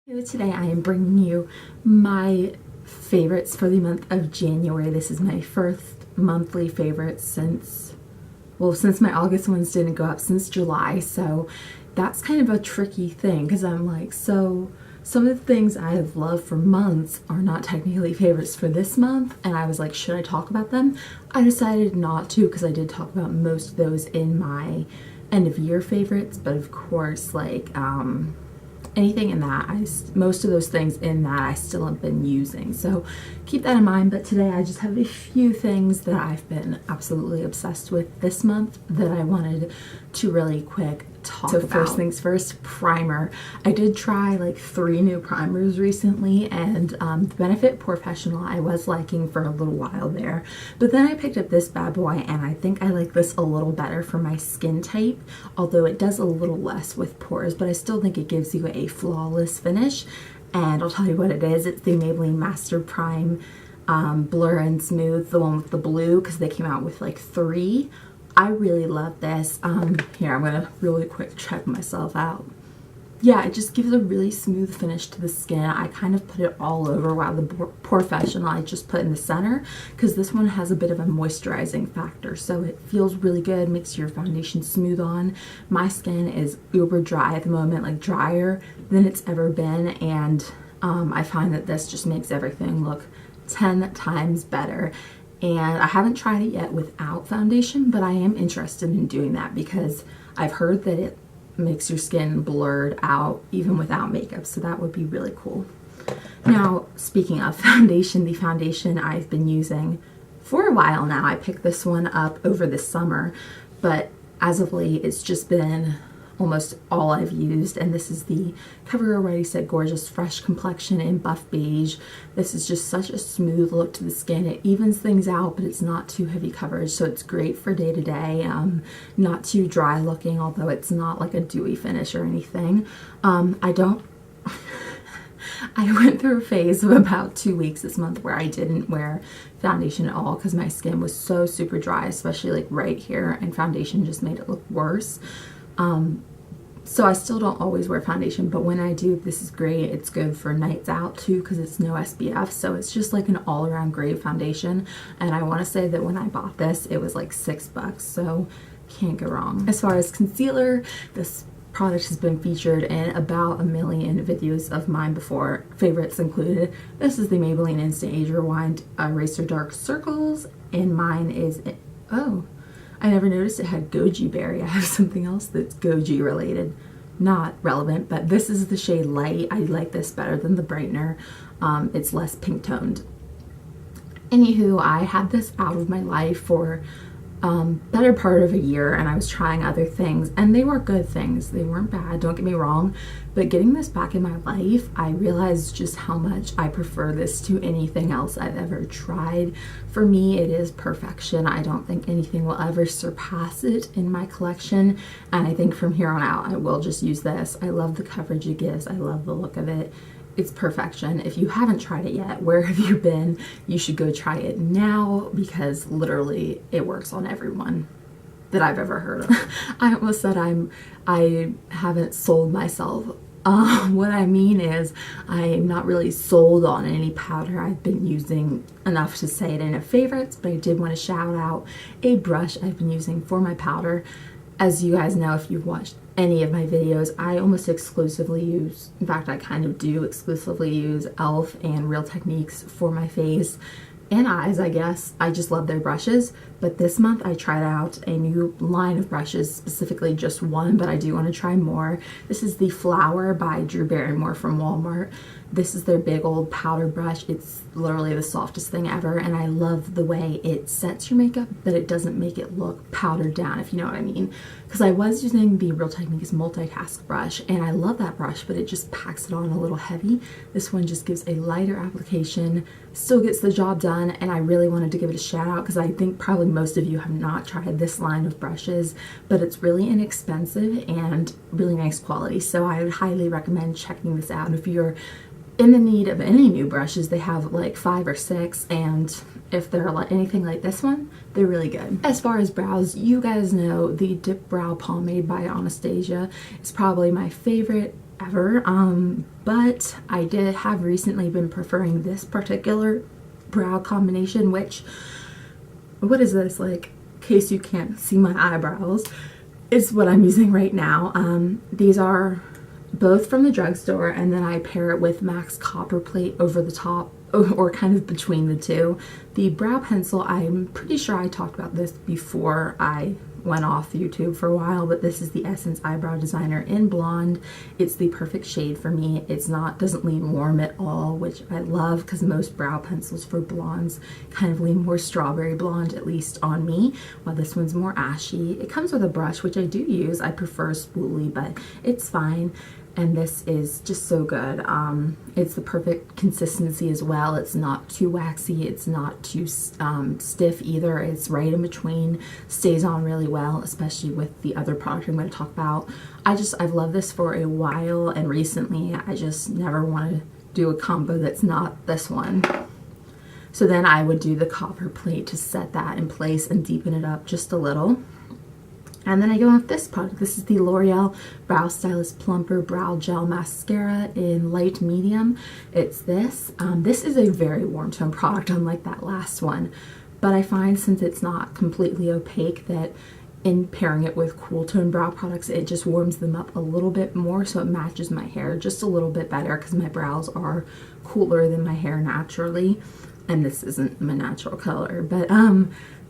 Today I am bringing you my favorites for the month of January. This is my first monthly favorite since my August ones didn't go up since July, so that's kind of a tricky thing because I'm like, so some of the things I have loved for months are not technically favorites for this month, and I was like, should I talk about them? I decided not to because I did talk about most of those in my end of year favorites, but of course, like anything in that, most of those things in that I still have been using, so keep that in mind. But today I just have a few things that I've been absolutely obsessed with this month that I wanted to really quick talk about. So first things first, primer. I did try like 3 new primers recently, and the Benefit Professional I was liking for a little while there, but then I picked up this bad boy and I think I like this a little better for my skin type, although it does a little less with pores, but I still think it gives you a flawless finish. And I'll tell you what it is. It's the Maybelline Master Prime Blur and Smooth, the one with the blue, because they came out with like 3. I really love this. Here, I'm gonna really quick check myself out. Yeah, it just gives a really smooth finish to the skin. I kind of put it all over, while the Professional I just put in the center, because this one has a bit of a moisturizing factor, so it feels really good, makes your foundation smooth on. My skin is uber dry at the moment, like drier than it's ever been, and I find that this just makes everything look 10 times better. And I haven't tried it yet without foundation, but I am interested in doing that because I've heard that it makes your skin blurred out even without makeup, so that would be really cool. Now, speaking of foundation, the foundation I've been using for a while now, I picked this one up over the summer, but as of late it's just been almost all I've used, and this is the Covergirl Ready Set Gorgeous Fresh Complexion in Buff Beige. This is just such a smooth look to the skin. It evens things out, but it's not too heavy coverage, so it's great for day to day. Not too dry looking, although it's not like a dewy finish or anything. I went through a phase of about 2 weeks this month where I didn't wear foundation at all because my skin was so super dry, especially like right here, and foundation just made it look worse. So I still don't always wear foundation, but when I do, this is great. It's good for nights out too because it's no SPF, so it's just like an all-around great foundation. And I want to say that when I bought this, it was like $6, so can't go wrong. As far as concealer, this product has been featured in about 1 million videos of mine before, favorites included. This is the Maybelline Instant Age Rewind Eraser Dark Circles, and mine is, oh, I never noticed it had goji berry. I have something else that's goji related. Not relevant, but this is the shade Light. I like this better than the brightener. It's less pink toned. Anywho, I had this out of my life for better part of a year, and I was trying other things, and they were good things. They weren't bad, don't get me wrong, but getting this back in my life, I realized just how much I prefer this to anything else I've ever tried. For me, it is perfection. I don't think anything will ever surpass it in my collection, and I think from here on out I will just use this. I love the coverage it gives. I love the look of it. It's perfection. If you haven't tried it yet, where have you been? You should go try it now because literally it works on everyone that I've ever heard of. I almost said I haven't sold myself. What I mean is I'm not really sold on any powder I've been using enough to say it in a favorites, but I did want to shout out a brush I've been using for my powder. As you guys know, if you've watched any of my videos, I almost exclusively use, in fact I kind of do exclusively use e.l.f. and Real Techniques for my face and eyes, I guess. I just love their brushes, but this month I tried out a new line of brushes, specifically just one, but I do want to try more. This is the Flower by Drew Barrymore from Walmart. This is their big old powder brush. It's literally the softest thing ever, and I love the way it sets your makeup, but it doesn't make it look powdered down, if you know what I mean. Because I was using the Real Techniques multitask brush, and I love that brush, but it just packs it on a little heavy. This one just gives a lighter application, still gets the job done, and I really wanted to give it a shout out because I think probably most of you have not tried this line of brushes, but it's really inexpensive and really nice quality, so I would highly recommend checking this out. If you're in the need of any new brushes, they have like 5 or 6, and if they're like anything like this one, they're really good. As far as brows, you guys know the Dip Brow Pomade by Anastasia is probably my favorite ever, but I have recently been preferring this particular brow combination, which, what is this, like, in case you can't see my eyebrows, is what I'm using right now. These are both from the drugstore, and then I pair it with MAC's Copper Plate over the top, or kind of between the two. The brow pencil, I'm pretty sure I talked about this before I went off YouTube for a while, but this is the Essence Eyebrow Designer in Blonde. It's the perfect shade for me. Doesn't lean warm at all, which I love, because most brow pencils for blondes kind of lean more strawberry blonde, at least on me, while this one's more ashy. It comes with a brush, which I do use. I prefer spoolie, but it's fine. And this is just so good. It's the perfect consistency as well. It's not too waxy, it's not too stiff either. It's right in between, stays on really well, especially with the other product I'm going to talk about. I've loved this for a while, and recently I just never want to do a combo that's not this one. So then I would do the Copper Plate to set that in place and deepen it up just a little. And then I go with this product. This is the L'Oreal Brow Stylist Plumper Brow Gel Mascara in light medium. It's this. This is a very warm tone product, unlike that last one. But I find, since it's not completely opaque, that in pairing it with cool tone brow products, it just warms them up a little bit more, so it matches my hair just a little bit better, because my brows are cooler than my hair naturally. And this isn't my natural color, but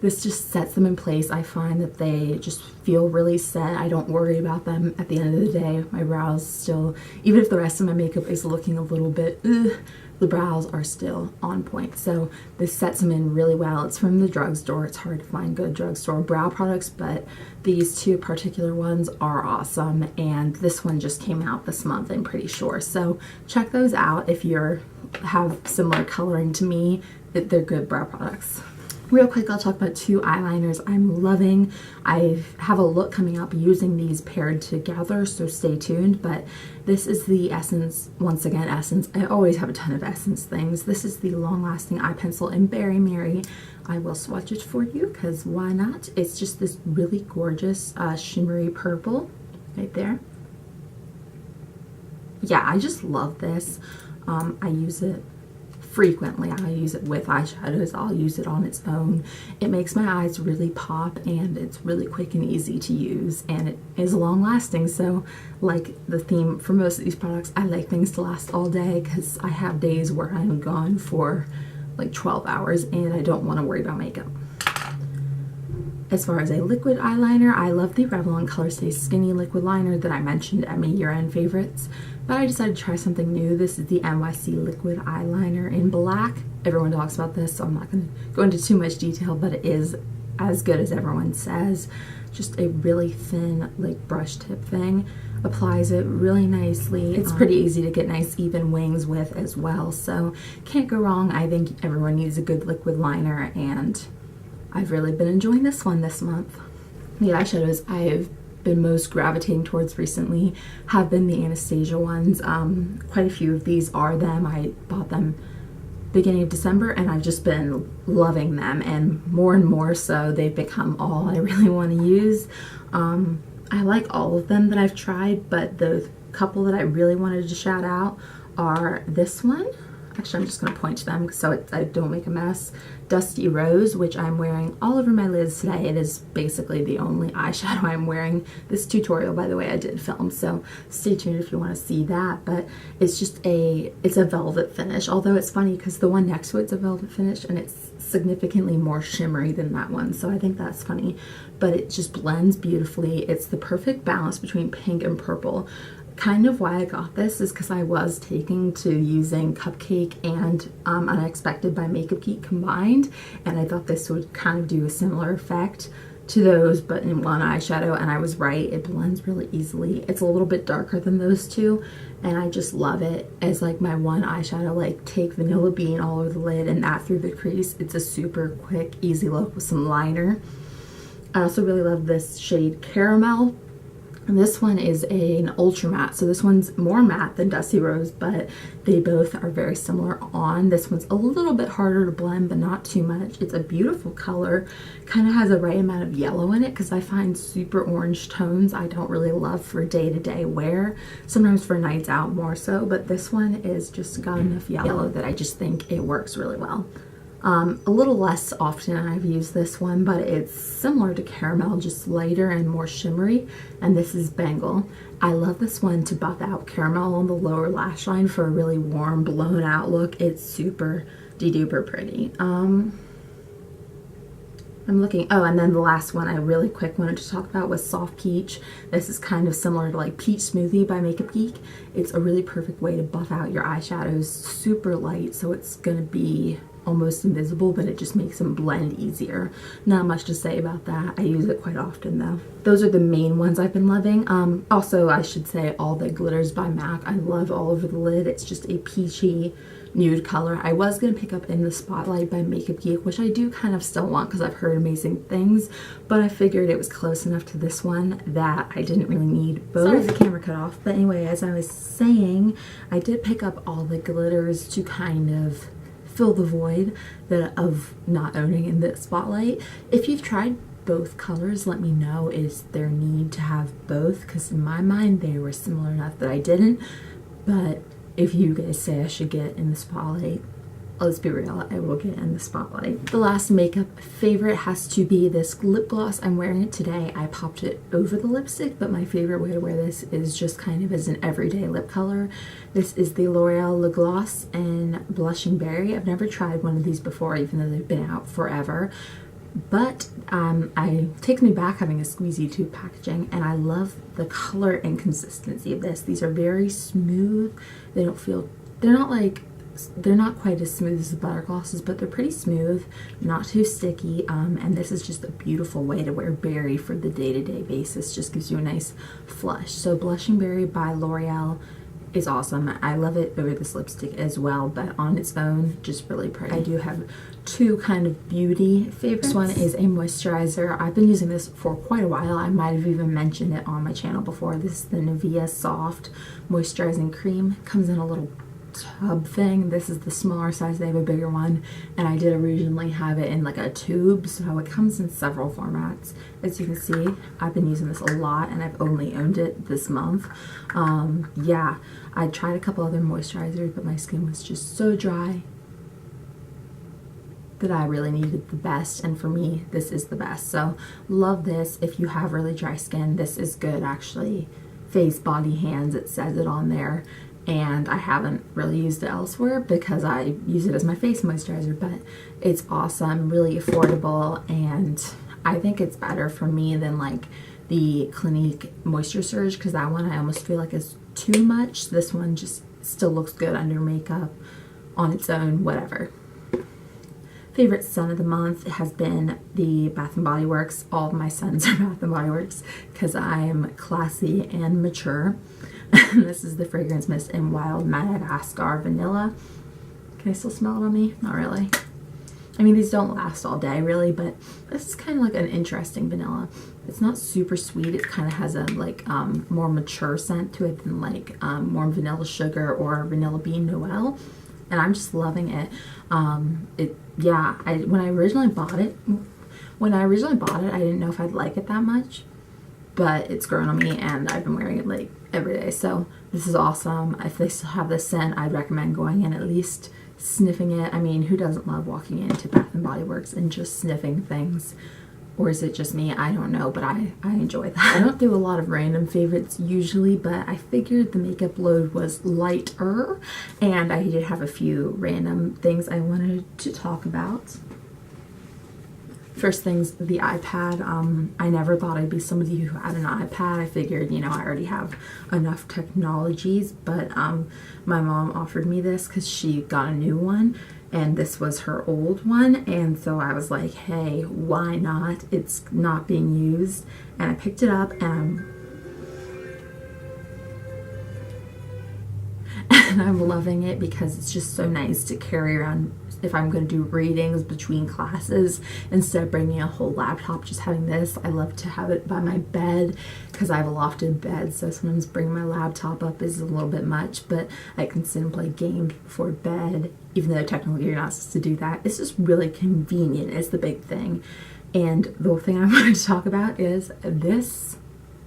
this just sets them in place. I find that they just feel really set. I don't worry about them at the end of the day. My brows still, even if the rest of my makeup is looking a little bit, the brows are still on point. So this sets them in really well. It's from the drugstore. It's hard to find good drugstore brow products, but these two particular ones are awesome. And this one just came out this month, I'm pretty sure. So check those out if you have similar coloring to me. They're good brow products. Real quick, I'll talk about two eyeliners I'm loving. I have a look coming up using these paired together, so stay tuned. But this is the Essence, once again, Essence. I always have a ton of Essence things. This is the Long Lasting Eye Pencil in Berry Mary. I will swatch it for you, because why not? It's just this really gorgeous shimmery purple right there. Yeah, I just love this. I use it frequently. I use it with eyeshadows. I'll use it on its own. It makes my eyes really pop, and it's really quick and easy to use, and it is long lasting. So, like the theme for most of these products, I like things to last all day, because I have days where I'm gone for like 12 hours and I don't want to worry about makeup. As far as a liquid eyeliner, I love the Revlon Colorstay Skinny Liquid Liner that I mentioned at my year-end favorites, but I decided to try something new. This is the NYC Liquid Eyeliner in black. Everyone talks about this, so I'm not going to go into too much detail, but it is as good as everyone says. Just a really thin, like, brush tip thing. Applies it really nicely. It's pretty easy to get nice even wings with as well, so can't go wrong. I think everyone needs a good liquid liner, and I've really been enjoying this one this month. The eyeshadows I've been most gravitating towards recently have been the Anastasia ones. Quite a few of these are them. I bought them beginning of December, and I've just been loving them, and more so they've become all I really want to use. I like all of them that I've tried, but the couple that I really wanted to shout out are this one. Actually, I'm just going to point to them so I don't make a mess. Dusty Rose, which I'm wearing all over my lids today. It is basically the only eyeshadow I'm wearing. This tutorial, by the way, I did film, so stay tuned if you want to see that. But it's just it's a velvet finish, although it's funny because the one next to it's a velvet finish, and it's significantly more shimmery than that one, so I think that's funny. But it just blends beautifully. It's the perfect balance between pink and purple. Kind of why I got this is because I was taking to using Cupcake and Unexpected by Makeup Geek combined, and I thought this would kind of do a similar effect to those, but in one eyeshadow, and I was right. It blends really easily. It's a little bit darker than those two, and I just love it as like my one eyeshadow. Like, take Vanilla Bean all over the lid and that through the crease. It's a super quick, easy look with some liner. I also really love this shade Caramel. This one is an ultra matte, so this one's more matte than Dusty Rose, but they both are very similar on. This one's a little bit harder to blend, but not too much. It's a beautiful color, kind of has a right amount of yellow in it, because I find super orange tones I don't really love for day-to-day wear, sometimes for nights out more so, but this one is just got enough yellow that I just think it works really well. A little less often I've used this one, but it's similar to Caramel, just lighter and more shimmery, and this is Bengal. I love this one to buff out Caramel on the lower lash line for a really warm, blown out look. It's super de-duper pretty. I'm looking, oh, and then the last one I really quick wanted to talk about was Soft Peach. This is kind of similar to like Peach Smoothie by Makeup Geek. It's a really perfect way to buff out your eyeshadows, super light, so it's gonna be almost invisible, but it just makes them blend easier. Not much to say about that. I use it quite often though. Those are the main ones I've been loving. Also, I should say All the Glitters by MAC. I love all over the lid. It's just a peachy nude color. I was going to pick up In the Spotlight by Makeup Geek, which I do kind of still want because I've heard amazing things, but I figured it was close enough to this one that I didn't really need both. Sorry, the camera cut off. But anyway, as I was saying, I did pick up All the Glitters to kind of fill the void of not owning In the Spotlight. If you've tried both colors, let me know, is there need to have both, because in my mind they were similar enough that I didn't. But if you guys say I should get In the Spotlight, let's be real, I will get In the Spotlight. The last makeup favorite has to be this lip gloss. I'm wearing it today. I popped it over the lipstick, but my favorite way to wear this is just kind of as an everyday lip color. This is the L'Oreal Lip Gloss in Blushing Berry. I've never tried one of these before, even though they've been out forever. But it takes me back having a squeezy tube packaging, and I love the color and consistency of this. These are very smooth. They don't feel, they're not quite as smooth as the butter glosses, but they're pretty smooth, not too sticky, and this is just a beautiful way to wear berry for the day-to-day basis. Just gives you a nice flush. So Blushing Berry by L'Oreal is awesome. I love it over this lipstick as well, but on its own, just really pretty. I do have two kind of beauty favorites. This one is a moisturizer. I've been using this for quite a while. I might have even mentioned it on my channel before. This is the Nivea Soft Moisturizing Cream. Comes in a little tub thing. This is the smaller size. They have a bigger one, and I did originally have it in like a tube, so it comes in several formats. As you can see, I've been using this a lot, and I've only owned it this month. Yeah, I tried a couple other moisturizers, but my skin was just so dry that I really needed the best, and for me, this is the best. So love this. If you have really dry skin, this is good actually. Face, body, hands, it says it on there. And I haven't really used it elsewhere because I use it as my face moisturizer, but it's awesome, really affordable, and I think it's better for me than like the Clinique Moisture Surge, because that one I almost feel like is too much. This one just still looks good under makeup on its own, whatever. Favorite scent of the month has been the Bath & Body Works. All of my scents are Bath & Body Works because I'm classy and mature. This is the Fragrance Mist in Wild Madagascar Vanilla. Can I still smell it on me? Not really. I mean, these don't last all day really, but this is kind of like an interesting vanilla. It's not super sweet. It kind of has a like more mature scent to it than like more vanilla sugar or vanilla bean Noel. And I'm just loving it. Yeah, when I originally bought it, I didn't know if I'd like it that much, but it's grown on me and I've been wearing it like every day. So this is awesome. If they still have this scent, I'd recommend going in at least sniffing it. I mean, who doesn't love walking into Bath & Body Works and just sniffing things? Or is it just me? I don't know, but I enjoy that. I don't do a lot of random favorites usually, but I figured the makeup load was lighter, and I did have a few random things I wanted to talk about. First things, the iPad. I never thought I'd be somebody who had an iPad. I figured, you know, I already have enough technologies, but my mom offered me this because she got a new one, and this was her old one, and so I was like, hey, why not? It's not being used, and I picked it up, and and I'm loving it because it's just so nice to carry around if I'm going to do readings between classes instead of bringing a whole laptop. Just having this, I love to have it by my bed because I have a lofted bed, so sometimes bringing my laptop up is a little bit much, but I can sit and play games before bed, even though technically you're not supposed to do that. It's just really convenient is the big thing. And the thing I wanted to talk about is this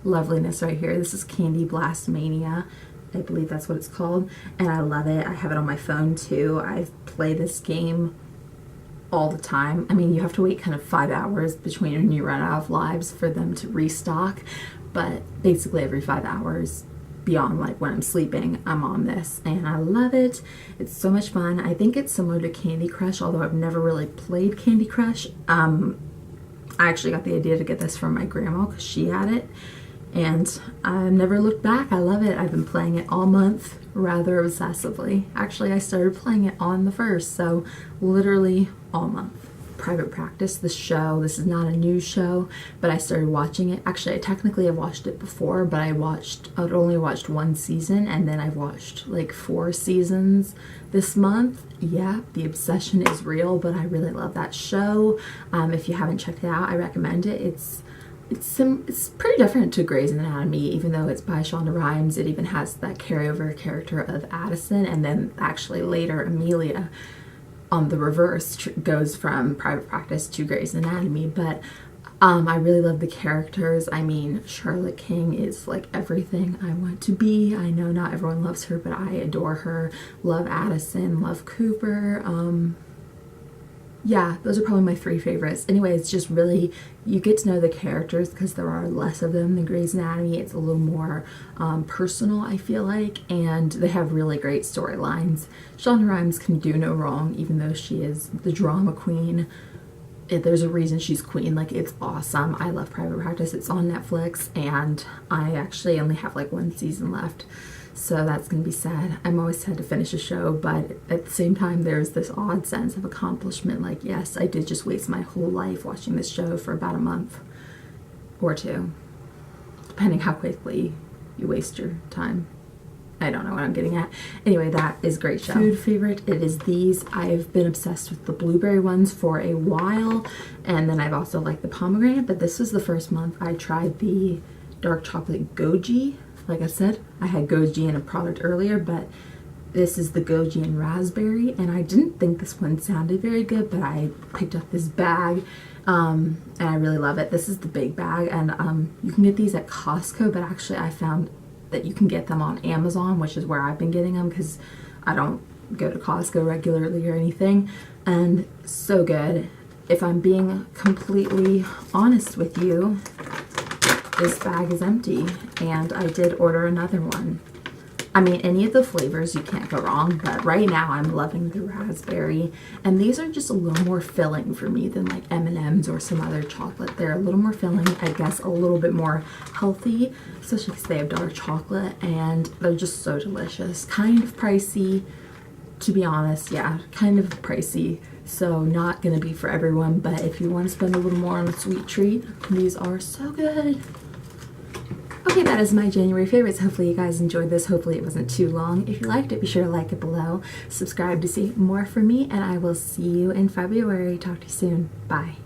loveliness right here. This is Candy Blast Mania, I believe that's what it's called, and I love it. I have it on my phone too. I play this game all the time. I mean, you have to wait kind of 5 hours between when you run out of lives for them to restock, but basically every 5 hours beyond like when I'm sleeping, I'm on this, and I love it. It's so much fun. I think it's similar to Candy Crush, although I've never really played Candy Crush. I actually got the idea to get this from my grandma because she had it, and I've never looked back. I love it. I've been playing it all month rather obsessively. Actually, I started playing it on the 1st, so literally all month. Private Practice, the show, this is not a new show, but I started watching it. Actually, I technically have watched it before, but I'd only watched 1 season, and then I've watched like 4 seasons this month. Yeah, the obsession is real, but I really love that show. If you haven't checked it out, I recommend it. It's pretty different to Grey's Anatomy, even though it's by Shonda Rhimes. It even has that carryover character of Addison, and then actually later Amelia on the reverse goes from Private Practice to Grey's Anatomy. But I really love the characters. I mean, Charlotte King is like everything I want to be. I know not everyone loves her, but I adore her. Love Addison, love Cooper. Yeah, those are probably my 3 favorites. Anyway, it's just really, you get to know the characters because there are less of them than Grey's Anatomy. It's a little more personal, I feel like, and they have really great storylines. Shonda Rhimes can do no wrong, even though she is the drama queen. There's a reason she's queen. Like, it's awesome. I love Private Practice. It's on Netflix, and I actually only have like 1 season left. So that's going to be sad. I'm always sad to finish a show, but at the same time, there's this odd sense of accomplishment. Like, yes, I did just waste my whole life watching this show for about a month or 2, depending how quickly you waste your time. I don't know what I'm getting at. Anyway, that is a great show. Food favorite, it is these. I've been obsessed with the blueberry ones for a while, and then I've also liked the pomegranate, but this was the first month I tried the dark chocolate goji. Like I said, I had goji in a product earlier, but this is the goji and raspberry, and I didn't think this one sounded very good, but I picked up this bag, and I really love it. This is the big bag, and you can get these at Costco, but actually I found that you can get them on Amazon, which is where I've been getting them because I don't go to Costco regularly or anything. And so good. If I'm being completely honest with you, this bag is empty, and I did order another one. I mean, any of the flavors, you can't go wrong, but right now I'm loving the raspberry, and these are just a little more filling for me than like M&M's or some other chocolate. They're a little more filling, I guess a little bit more healthy, especially because they have dark chocolate, and they're just so delicious. Kind of pricey, to be honest. Yeah, kind of pricey, so not gonna be for everyone, but if you want to spend a little more on a sweet treat, these are so good. Okay, that is my January favorites. Hopefully you guys enjoyed this. Hopefully it wasn't too long. If you liked it, be sure to like it below. Subscribe to see more from me, and I will see you in February. Talk to you soon. Bye.